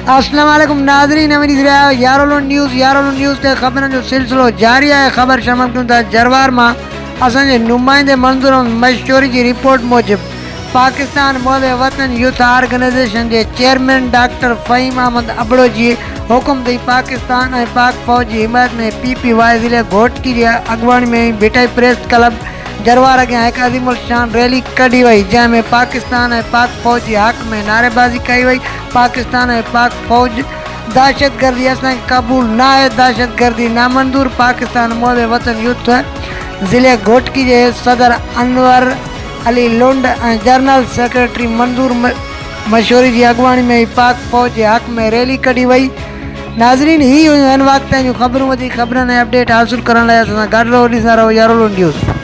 अस्सलाम वालेकुम नाज़रीन, यारो लund न्यूज़ ते ख़बरनि जो सिलसिलो जारी आहे। ख़बर शामिल कयूं था जरवार मां। असांजे नुमाइंदे मंज़ूर मशवरी जी रिपोर्ट मूजिब पाकिस्तान मोहबे वतन यूथ ऑर्गेनाइजेशन के चेयरमैन डॉक्टर फ़हीम अहमद अबड़ो जी हुकुम थी पाकिस्तान और पाक फौज की हिमायत में PPY ज़िले घोटकी की अगवानी में भिटाई प्रेस क्लब जरवार अॻियां एक अज़ीमुल शान रैली कढी वई, जैमें पाकिस्तान और पाक फौज के हक़ में नारेबाजी कई वई। पाकिस्तान और पाक फौज दहशतगर्दी असां क़बूल ना है, दहशतगर्दी नामंजूर। पाकिस्तान मोहबे वतन यूथ ज़िले घोटकी के सदर अनवर अली लund और जनरल सेक्रेटरी मंजूर मशवरी की अगवानी में पाक फौज के हक़ में रैली कढी वई। नाज़रीन, ही वक़्त जूं ख़बरूं, वधीक ख़बरनि ऐं अपडेट हासिल करण लाइ असां सां गॾु रहो, ॾिसंदा रहो यारो लund न्यूज़।